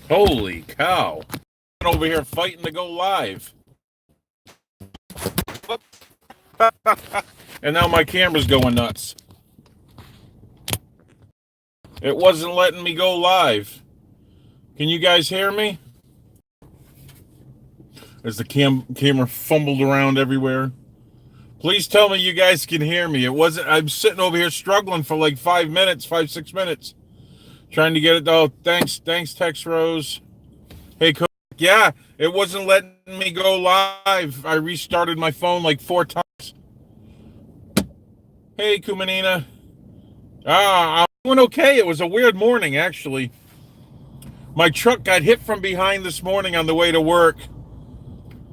Holy cow. I'm over here fighting to go live. And now my camera's going nuts. It wasn't letting me go live. Can you guys hear me? As the camera fumbled around everywhere. Please tell me you guys can hear me. It wasn't. I'm sitting over here struggling for like 6 minutes, trying to get it. Oh, thanks, Tex Rose. Hey, Coach. Yeah, it wasn't letting me go live. I restarted my phone like 4 times. Hey, Kumanina. I'm doing okay. It was a weird morning, actually. My truck got hit from behind this morning on the way to work,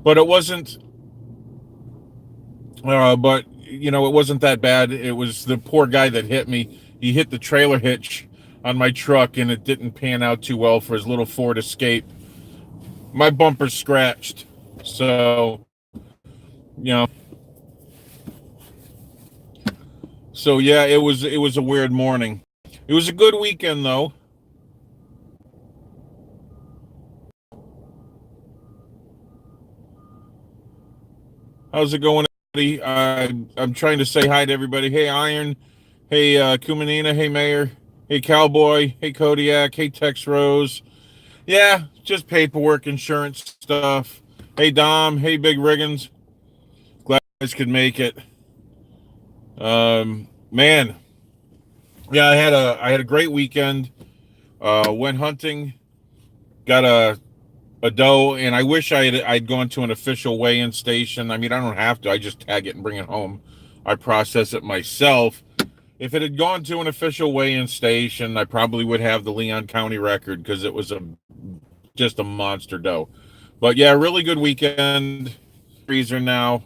but it wasn't. But it wasn't that bad. It was the poor guy that hit me. He hit the trailer hitch on my truck, and it didn't pan out too well for his little Ford Escape. My bumper's scratched, so you know. So yeah, it was a weird morning. It was a good weekend though. How's it going, everybody? I'm trying to say hi to everybody. Hey, Iron. Hey, Kumanina. Hey, Mayor. Hey, Cowboy. Hey, Kodiak. Hey, Tex Rose. Yeah, just paperwork, insurance stuff. Hey, Dom. Hey, Big Riggins. Glad you guys could make it. Man, yeah, I had a great weekend. Went hunting, got a doe, and I wish I'd gone to an official weigh-in station. I mean, I don't have to. I just tag it and bring it home. I process it myself. If it had gone to an official weigh-in station, I probably would have the Leon County record because it was just a monster doe. But yeah, really good weekend. Freezer now.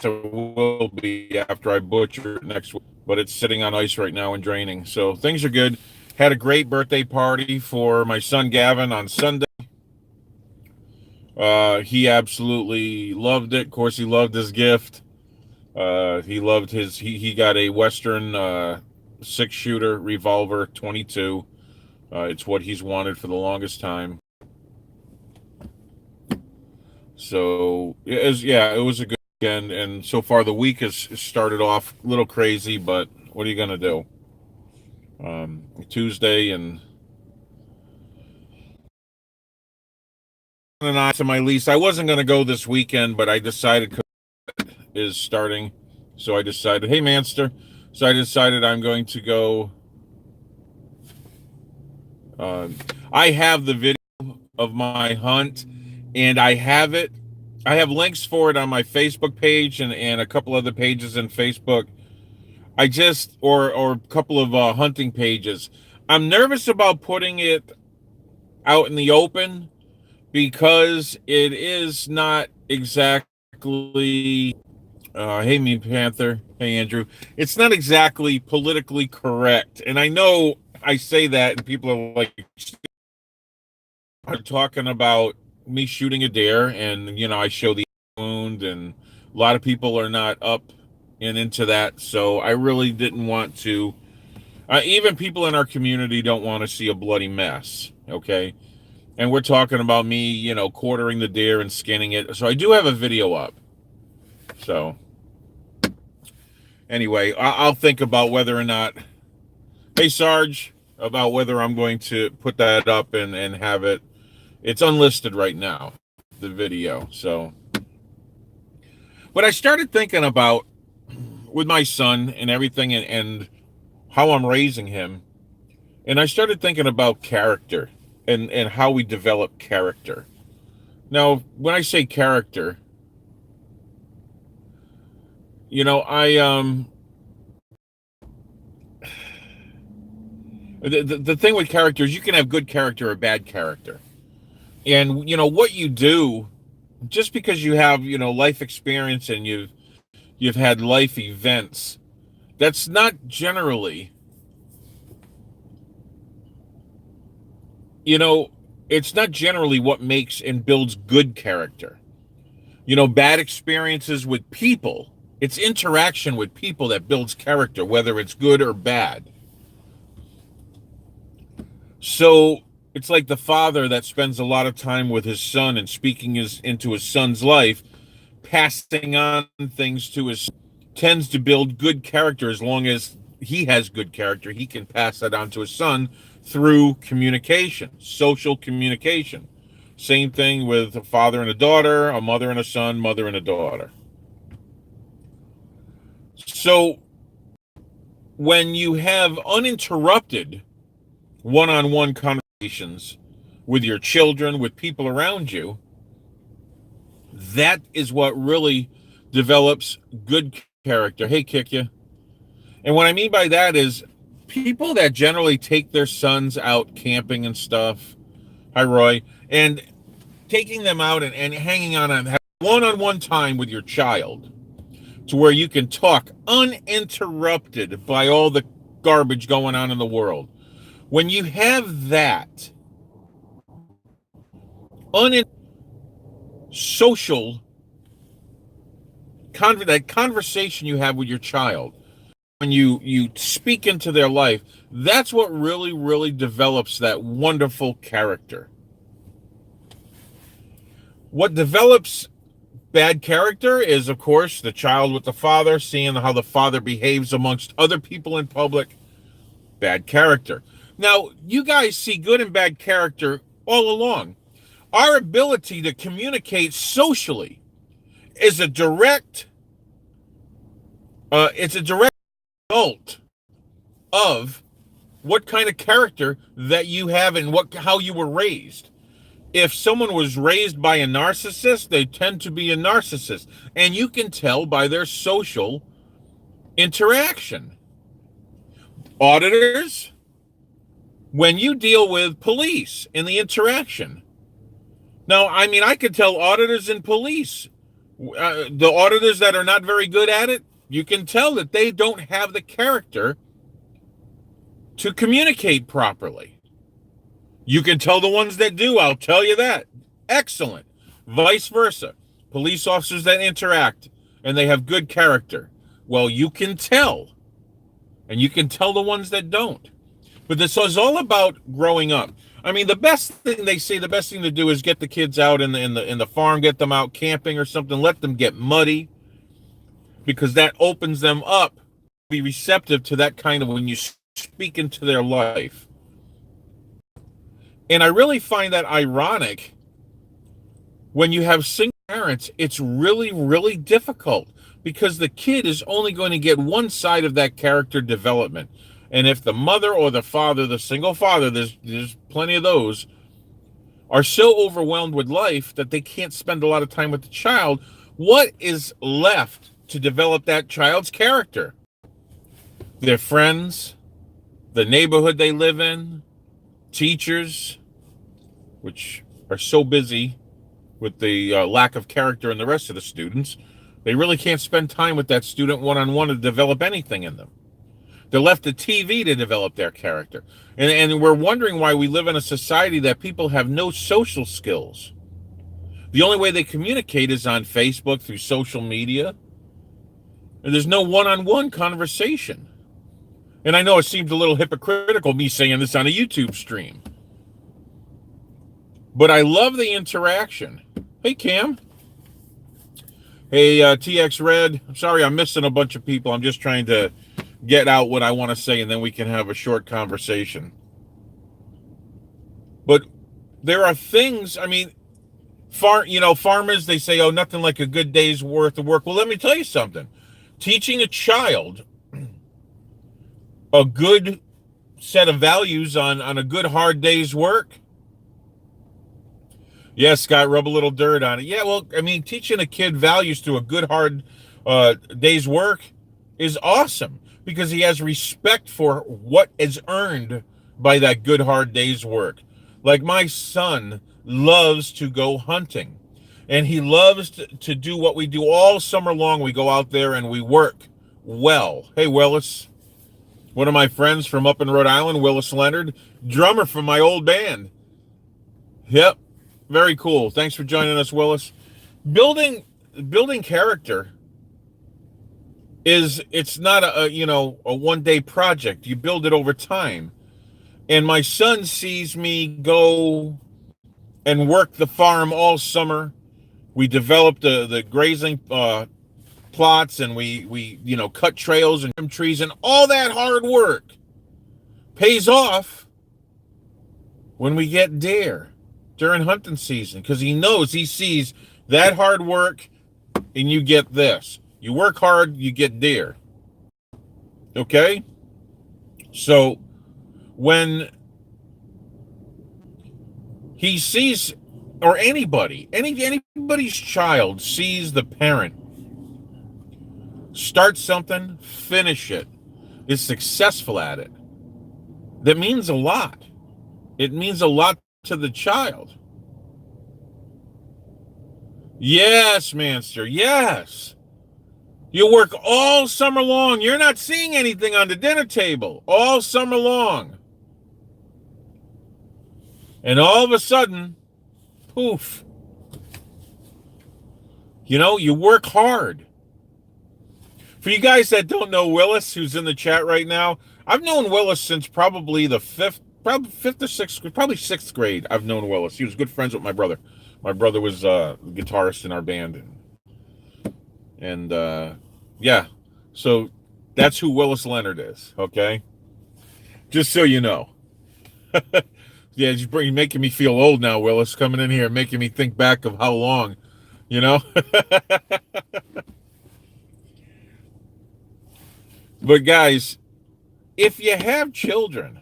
So will be after I butcher it next week. But it's sitting on ice right now and draining. So things are good. Had a great birthday party for my son Gavin on Sunday. He absolutely loved it. Of course, he loved his gift. He loved he got a Western 6-shooter revolver 22. It's what he's wanted for the longest time. So it was a good weekend, and so far the week has started off a little crazy, but what are you gonna do? Tuesday and I to my lease. I wasn't gonna go this weekend, but I decided is starting, so I decided, hey Manster, so I decided I'm going to go. I have the video of my hunt, and I have it. I have links for it on my Facebook page and a couple other pages in Facebook. I just or a couple of hunting pages. I'm nervous about putting it out in the open because it is not exactly. Hey, Mean Panther. Hey, Andrew. It's not exactly politically correct, and I know I say that, and people are like, are talking about me shooting a deer, and I show the wound, and a lot of people are not up and into that. So I really didn't want to. Even people in our community don't want to see a bloody mess. Okay, and we're talking about me, quartering the deer and skinning it. So I do have a video up. So anyway, I'll think about whether or not. Hey, Sarge, about whether I'm going to put that up and have it. It's unlisted right now, the video. So, but I started thinking about with my son and everything and how I'm raising him. And I started thinking about character and how we develop character. Now, when I say character, I the thing with character is you can have good character or bad character. And what you do, just because you have life experience and you've had life events, that's not generally, it's not generally what makes and builds good character. Bad experiences with people, it's interaction with people that builds character, whether it's good or bad. So it's like the father that spends a lot of time with his son and speaking into his son's life, passing on things to his, tends to build good character. As long as he has good character, he can pass that on to his son through communication, social communication. Same thing with a father and a daughter, a mother and a son, mother and a daughter. So when you have uninterrupted one-on-one conversations with your children, with people around you, that is what really develops good character. Hey, kick you. And what I mean by that is people that generally take their sons out camping and stuff. Hi, Roy. And taking them out and hanging on and having one-on-one time with your child to where you can talk uninterrupted by all the garbage going on in the world. When you have that social that conversation you have with your child, when you speak into their life, that's what really develops that wonderful character. What develops bad character is, of course, the child with the father, seeing how the father behaves amongst other people in public. Bad character. Now, you guys see good and bad character all along. Our ability to communicate socially is a direct result of what kind of character that you have and how you were raised. If someone was raised by a narcissist, they tend to be a narcissist. And you can tell by their social interaction. Auditors, when you deal with police in the interaction. Now, I mean, I could tell auditors and police, the auditors that are not very good at it, you can tell that they don't have the character to communicate properly. You can tell the ones that do, I'll tell you that. Excellent. Vice versa. Police officers that interact and they have good character. Well, you can tell. And you can tell the ones that don't. But this is all about growing up. I mean, the best thing to do is get the kids out in the farm, get them out camping or something, let them get muddy, because that opens them up to be receptive to that kind of when you speak into their life. And I really find that ironic when you have single parents. It's really difficult because the kid is only going to get one side of that character development. And if the mother or the father, the single father, there's plenty of those, are so overwhelmed with life that they can't spend a lot of time with the child, what is left to develop that child's character? Their friends, the neighborhood they live in, teachers, which are so busy with the lack of character in the rest of the students, they really can't spend time with that student one-on-one to develop anything in them. They're left to TV to develop their character. And we're wondering why we live in a society that people have no social skills. The only way they communicate is on Facebook, through social media. And there's no one-on-one conversation. And I know it seems a little hypocritical, me saying this on a YouTube stream. But I love the interaction. Hey, Cam. Hey, TX Red. I'm sorry I'm missing a bunch of people. I'm just trying to get out what I want to say, and then we can have a short conversation. But there are things, I mean, farmers, they say, oh, nothing like a good day's worth of work. Well, let me tell you something. Teaching a child a good set of values on a good hard day's work. Yes, Scott, rub a little dirt on it. Yeah, well, I mean, teaching a kid values through a good hard day's work is awesome, because he has respect for what is earned by that good hard day's work. Like my son loves to go hunting, and he loves to do what we do all summer long. We go out there and we work well. Hey, Willis, one of my friends from up in Rhode Island, Willis Leonard, drummer from my old band. Yep, very cool. Thanks for joining us, Willis. Building character it's not a one-day project. You build it over time. And my son sees me go and work the farm all summer. We developed the grazing plots, and we cut trails and trim trees, and all that hard work pays off when we get deer during hunting season, because he sees that hard work, and you get this. You work hard, you get deer. Okay? So when he sees, or anybody's child sees the parent start something, finish it, is successful at it, that means a lot. It means a lot to the child. Yes, Manster, yes. You work all summer long. You're not seeing anything on the dinner table all summer long. And all of a sudden, poof. You work hard. For you guys that don't know Willis, who's in the chat right now, I've known Willis since probably the fifth or sixth, probably sixth grade. I've known Willis. He was good friends with my brother. My brother was a guitarist in our band. And yeah, so that's who Willis Leonard is, okay? Just so you know. Yeah, you're making me feel old now, Willis, coming in here, making me think back of how long, But guys, if you have children,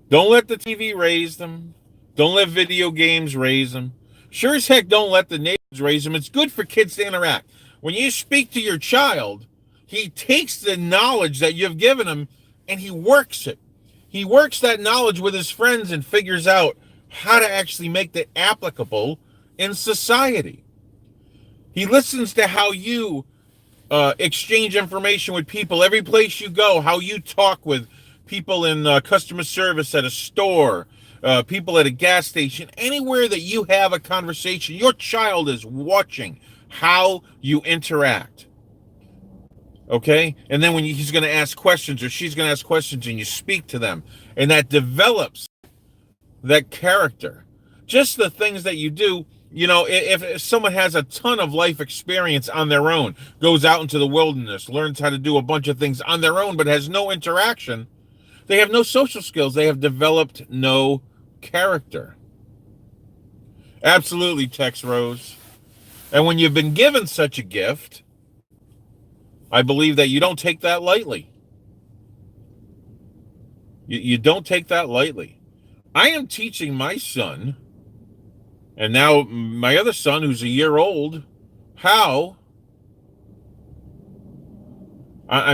don't let the TV raise them. Don't let video games raise them. Sure as heck don't let the neighbors raise them. It's good for kids to interact. When you speak to your child, he takes the knowledge that you've given him and he works it. He works that knowledge with his friends and figures out how to actually make that applicable in society. He listens to how you exchange information with people every place you go, how you talk with people in customer service at a store, people at a gas station, anywhere that you have a conversation. Your child is watching how you interact. Okay? And then when he's going to ask questions, or she's going to ask questions, and you speak to them, and that develops that character. Just the things that you do. If someone has a ton of life experience on their own, goes out into the wilderness, learns how to do a bunch of things on their own, but has no interaction, they have no social skills. They have developed no character. Absolutely, Tex Rose. And when you've been given such a gift, I believe that you don't take that lightly. You don't take that lightly. I am teaching my son, and now my other son, who's a year old, I'm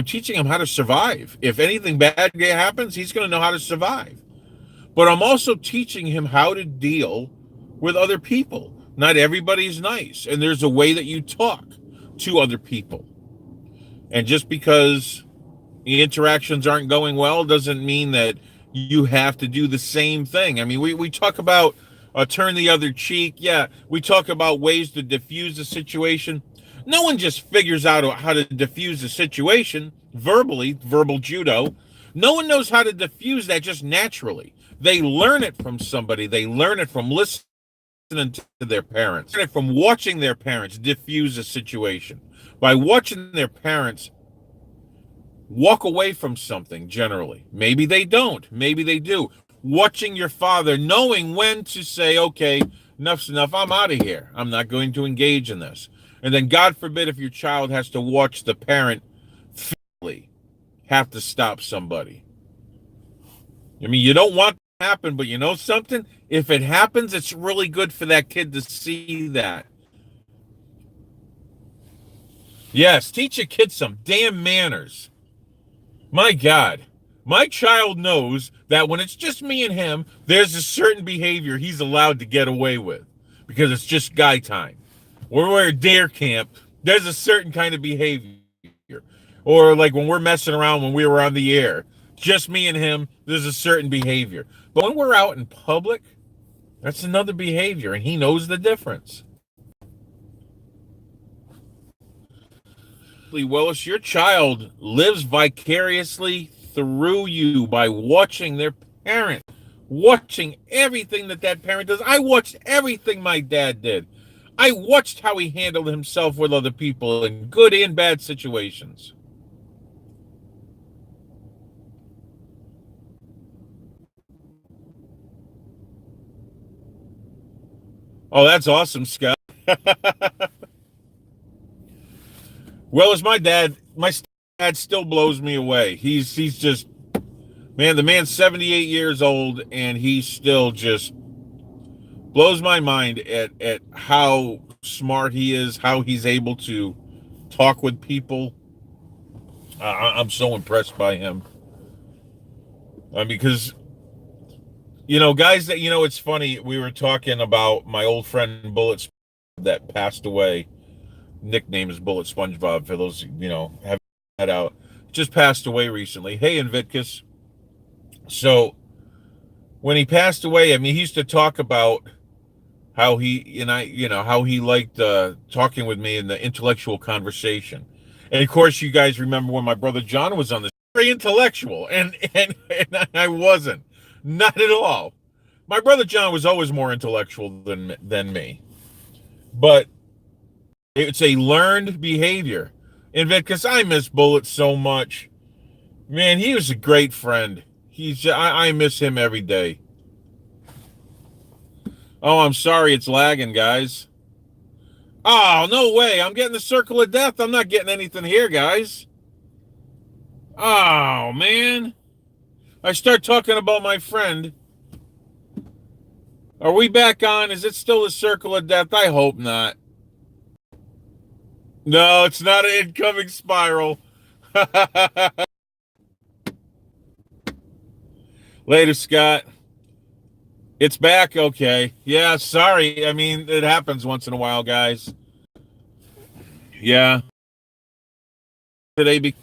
teaching him how to survive. If anything bad happens, he's going to know how to survive. But I'm also teaching him how to deal with other people. Not everybody's nice, and there's a way that you talk to other people. And just because the interactions aren't going well doesn't mean that you have to do the same thing. I mean, we talk about turn the other cheek. Yeah, we talk about ways to diffuse the situation. No one just figures out how to diffuse the situation verbally, verbal judo. No one knows how to diffuse that just naturally. They learn it from somebody. They learn it from listening to their parents. They learn it from watching their parents diffuse a situation. By watching their parents walk away from something, generally. Maybe they don't. Maybe they do. Watching your father, knowing when to say, okay, enough's enough, I'm out of here. I'm not going to engage in this. And then, God forbid, if your child has to watch the parent physically have to stop somebody. I mean, you don't want it to happen, but you know something? If it happens, it's really good for that kid to see that. Yes, teach a kid some damn manners. My God, my child knows that when it's just me and him, there's a certain behavior he's allowed to get away with because it's just guy time. When we're at dare camp, there's a certain kind of behavior. Or like when we're messing around when we were on the air, just me and him, there's a certain behavior. But when we're out in public, that's another behavior, and he knows the difference. Willis, your child lives vicariously through you by watching parent, watching everything that parent does. I watched everything my dad did. I watched how he handled himself with other people in good and bad situations. Oh, that's awesome, Scott. Well, as my dad still blows me away. He's just, man, the man's 78 years old and he still just blows my mind at how smart he is, how he's able to talk with people. I'm so impressed by him. Because, guys that, it's funny. We were talking about my old friend Bullet that passed away. Nickname is Bullet SpongeBob for those, have that out. Just passed away recently. Hey, Invictus. So when he passed away, I mean, he used to talk about how how he liked talking with me in the intellectual conversation. And of course, you guys remember when my brother John was on this, very intellectual, and I wasn't, not at all. My brother John was always more intellectual than me, but it's a learned behavior. And because I miss Bullet so much, man, he was a great friend. I miss him every day. Oh, I'm sorry, it's lagging, guys. Oh, no way. I'm getting the circle of death. I'm not getting anything here, guys. Oh, man. I start talking about my friend. Are we back on? Is it still the circle of death? I hope not. No, it's not an incoming spiral. Later, Scott. It's back. Okay. Yeah, sorry. I mean, it happens once in a while, guys. Yeah. Today,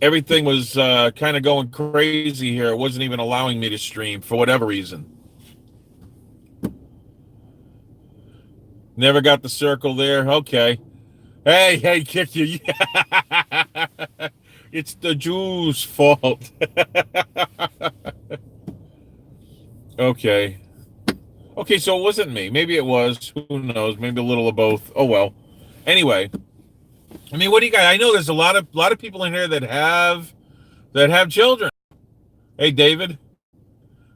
everything was kind of going crazy here. It wasn't even allowing me to stream for whatever reason. Never got the circle there. Okay. Hey, kick you. It's the Jews' fault. Okay. Okay, so it wasn't me. Maybe it was. Who knows? Maybe a little of both. Oh well. Anyway, I mean, what do you got? I know there's a lot of people in here that have children. Hey, David.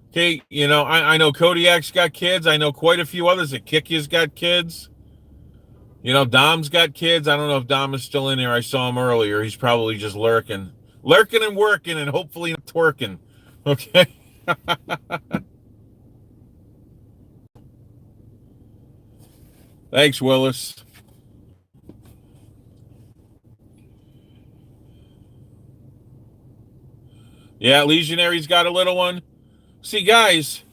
Okay, I know Kodiak's got kids. I know quite a few others that Kiki's got kids. Dom's got kids. I don't know if Dom is still in here. I saw him earlier. He's probably just lurking and working and hopefully twerking. Okay. Thanks, Willis. Yeah, Legionary's got a little one. See, guys,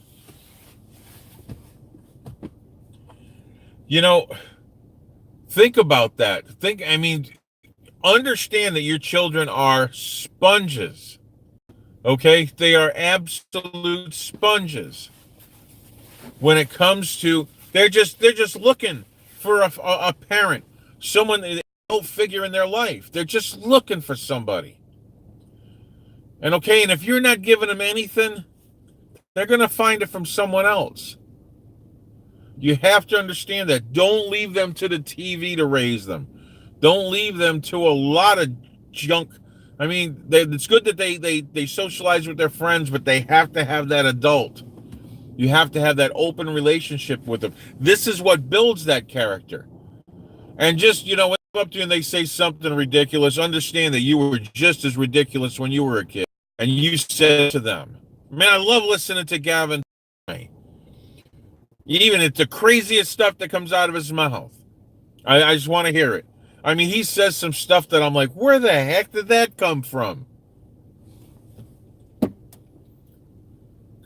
think about that. Understand that your children are sponges. Okay? They are absolute sponges. When it comes to, they're just looking for a parent, someone they don't figure in their life. They're just looking for somebody. And if you're not giving them anything, they're going to find it from someone else. You have to understand that. Don't leave them to the TV to raise them. Don't leave them to a lot of junk. I mean, it's good that they socialize with their friends, but they have to have that adult. You have to have that open relationship with them. This is what builds that character. And just, when they come up to you and they say something ridiculous, understand that you were just as ridiculous when you were a kid. And you said to them, man, I love listening to Gavin. Even it's the craziest stuff that comes out of his mouth. I just want to hear it. I mean, he says some stuff that I'm like, where the heck did that come from?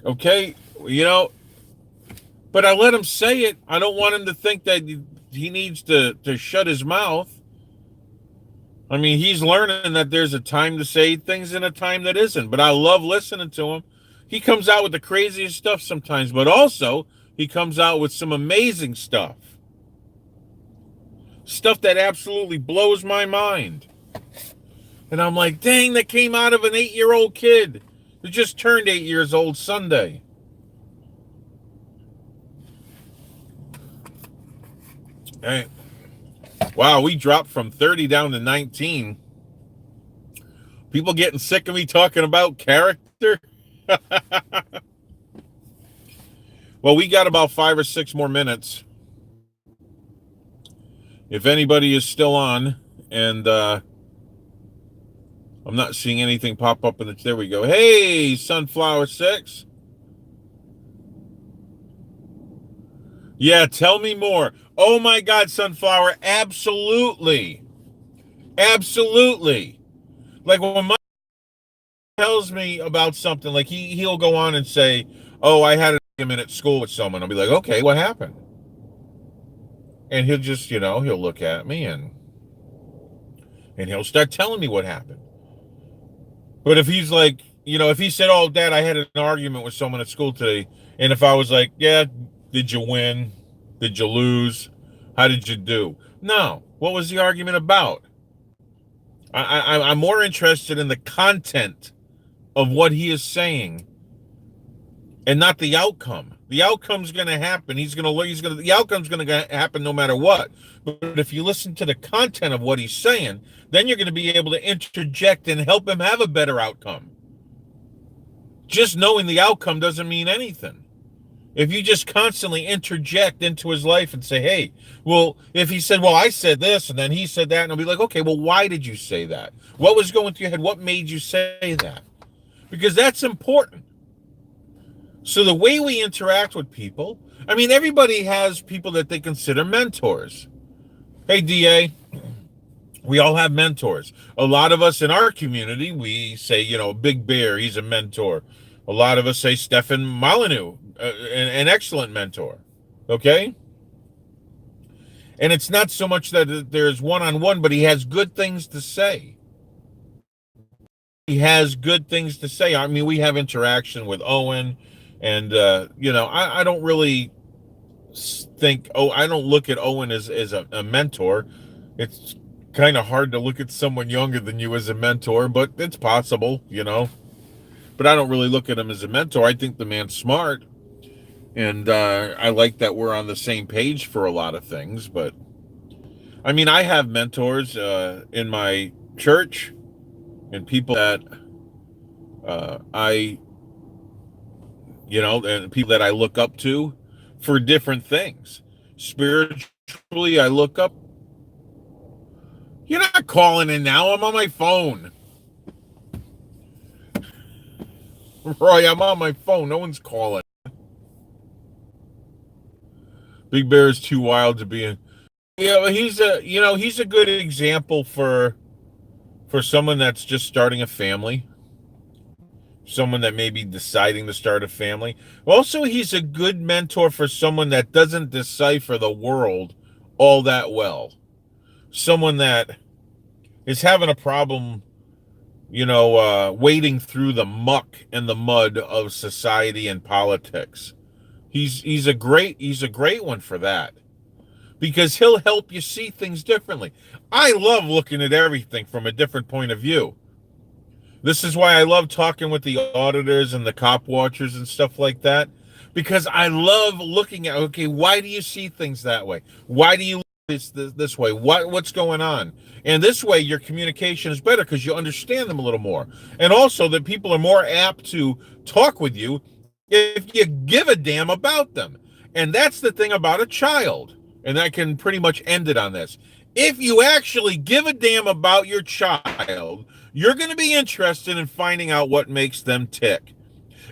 Okay, but I let him say it. I don't want him to think that he needs to shut his mouth. I mean, he's learning that there's a time to say things and a time that isn't. But I love listening to him. He comes out with the craziest stuff sometimes, but also he comes out with some amazing stuff. Stuff that absolutely blows my mind. And I'm like, dang, that came out of an 8-year-old kid. He just turned 8 years old Sunday. Hey, wow, we dropped from 30 down to 19. People getting sick of me talking about character. Well, we got about 5 or 6 more minutes. If anybody is still on, and I'm not seeing anything pop up in the. There we go. Hey, Sunflower 6. Yeah, tell me more. Oh my God, Sunflower, absolutely. Absolutely. Like when Mike tells me about something, like he'll go on and say, "Oh, I had an argument at school with someone." I'll be like, "Okay, what happened?" And he'll just, he'll look at me and he'll start telling me what happened. But if he's like, if he said, "Oh, Dad, I had an argument with someone at school today," and if I was like, "Yeah, did you win? Did you lose? How did you do?" No. What was the argument about? I'm more interested in the content of what he is saying and not the outcome. The outcome's going to happen. The outcome's going to happen no matter what. But if you listen to the content of what he's saying, then you're going to be able to interject and help him have a better outcome. Just knowing the outcome doesn't mean anything. If you just constantly interject into his life and say, "Hey, well," if he said, "Well, I said this," and then he said that, and I'll be like, "Okay, well, why did you say that? What was going through your head? What made you say that?" Because that's important. So the way we interact with people, I mean, everybody has people that they consider mentors. Hey, DA, we all have mentors. A lot of us in our community, we say, Big Bear, he's a mentor. A lot of us say Stefan Molyneux, an excellent mentor. Okay? And it's not so much that there's one-on-one, but he has good things to say. He has good things to say. I mean, we have interaction with Owen, and, I don't really I don't look at Owen as a mentor. It's kind of hard to look at someone younger than you as a mentor, but it's possible, But I don't really look at him as a mentor. I think the man's smart, and I like that we're on the same page for a lot of things. But I mean, I have mentors in my church and people that and people that I look up to for different things. Spiritually, I look up. You're not calling in now. I'm on my phone. Roy, I'm on my phone. No one's calling. Big Bear is too wild to be in. Yeah, he's a good example for someone that's just starting a family. Someone that may be deciding to start a family. Also, he's a good mentor for someone that doesn't decipher the world all that well. Someone that is having a problem, wading through the muck and the mud of society and politics. He's a great one for that, because he'll help you see things differently. I love looking at everything from a different point of view. This is why I love talking with the auditors and the cop watchers and stuff like that, because I love looking at, okay, why do you see things that way? Why do you look this way? What's going on? And this way your communication is better because you understand them a little more. And also that people are more apt to talk with you if you give a damn about them. And that's the thing about a child. And I can pretty much end it on this. If you actually give a damn about your child, you're going to be interested in finding out what makes them tick.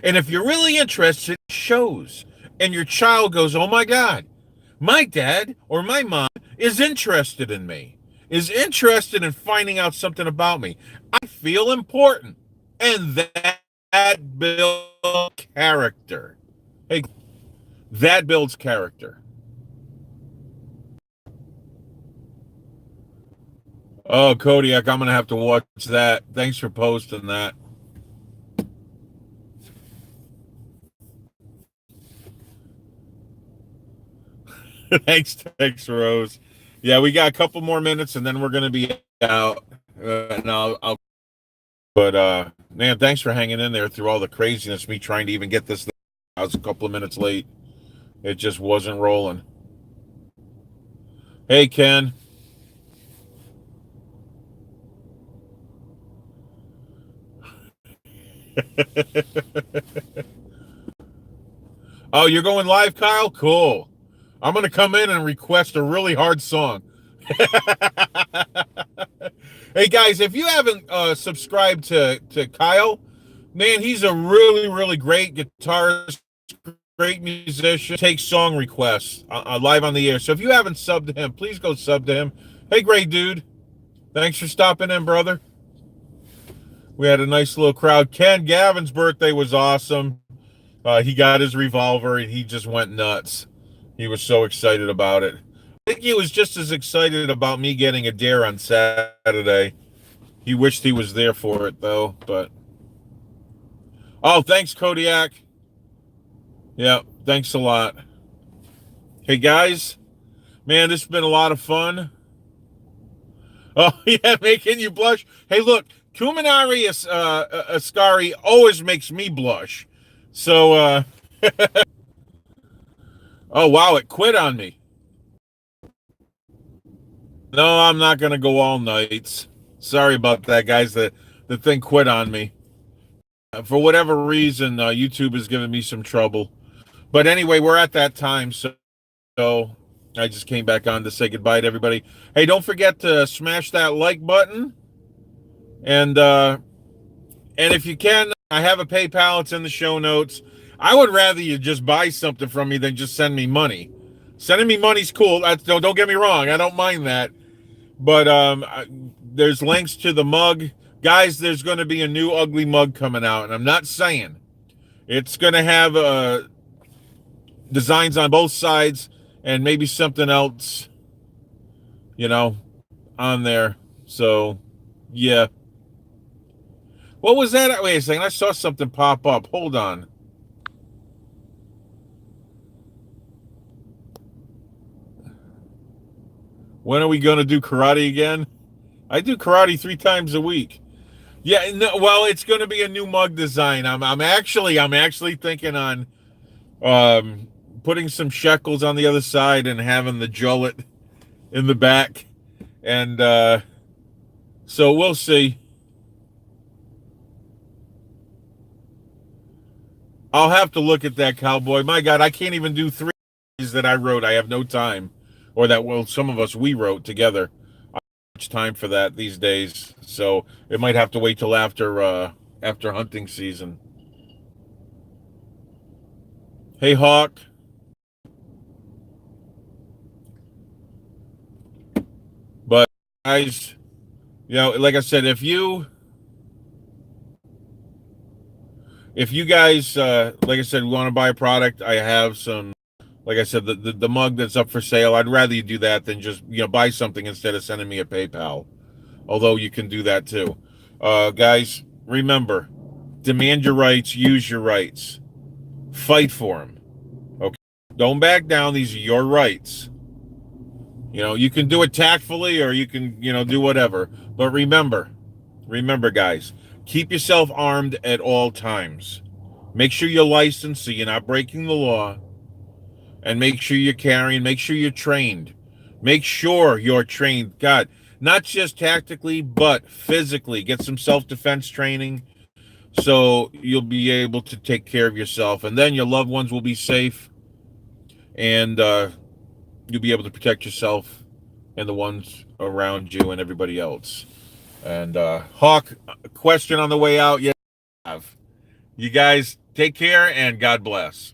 And if you're really interested, it shows. And your child goes, "Oh my God, my dad or my mom is interested in me, is interested in finding out something about me. I feel important." And that builds character. Hey, that builds character. Oh, Kodiak, I'm going to have to watch that. Thanks for posting that. Thanks, Rose. Yeah, we got a couple more minutes, and then we're going to be out. And I'll But man, thanks for hanging in there through all the craziness. Me trying to even get this thing. I was a couple of minutes late. It just wasn't rolling. Hey, Ken. Oh, you're going live, Kyle? Cool. I'm going to come in and request a really hard song. Hey, guys, if you haven't subscribed to Kyle, man, he's a really, really great guitarist, great musician, takes song requests live on the air. So if you haven't subbed to him, please go sub to him. Hey, great dude. Thanks for stopping in, brother. We had a nice little crowd. Ken Gavin's birthday was awesome. He got his revolver and he just went nuts. He was so excited about it. I think he was just as excited about me getting a dare on Saturday. He wished he was there for it, though. But oh, thanks, Kodiak. Yeah, thanks a lot. Hey, guys. Man, this has been a lot of fun. Oh, yeah, making you blush. Hey, look, Kuminari Ascari always makes me blush. So, oh, wow, it quit on me. No, I'm not going to go all nights. Sorry about that, guys. The thing quit on me. For whatever reason, YouTube is giving me some trouble. But anyway, we're at that time, so I just came back on to say goodbye to everybody. Hey, don't forget to smash that like button. And if you can, I have a PayPal. It's in the show notes. I would rather you just buy something from me than just send me money. Sending me money's cool. Don't get me wrong. I don't mind that. But there's links to the mug. Guys, there's going to be a new ugly mug coming out. And I'm not saying. It's going to have designs on both sides and maybe something else, on there. So, yeah. What was that? Wait a second. I saw something pop up. Hold on. When are we going to do karate again? I do karate 3 times a week. Yeah, no, well, it's going to be a new mug design. I'm actually thinking on putting some shekels on the other side and having the jollet in the back. And so we'll see. I'll have to look at that, cowboy. My God, I can't even do 3 that I wrote. I have no time. Or that, well, some of us, we wrote together. I don't have much time for that these days. So it might have to wait till after hunting season. Hey, Hawk. But, guys, like I said, if you guys, like I said, want to buy a product, I have some, like I said, the mug that's up for sale. I'd rather you do that than just, buy something instead of sending me a PayPal. Although you can do that too. Guys, remember, demand your rights, use your rights. Fight for them. Okay? Don't back down. These are your rights. You can do it tactfully or you can, do whatever. But remember, guys, keep yourself armed at all times. Make sure you're licensed so you're not breaking the law. And make sure you're carrying. Make sure you're trained. Make sure you're trained. God, not just tactically, but physically. Get some self-defense training so you'll be able to take care of yourself. And then your loved ones will be safe. And you'll be able to protect yourself and the ones around you and everybody else. And Hawk, question on the way out. Yes, I have. You guys take care and God bless.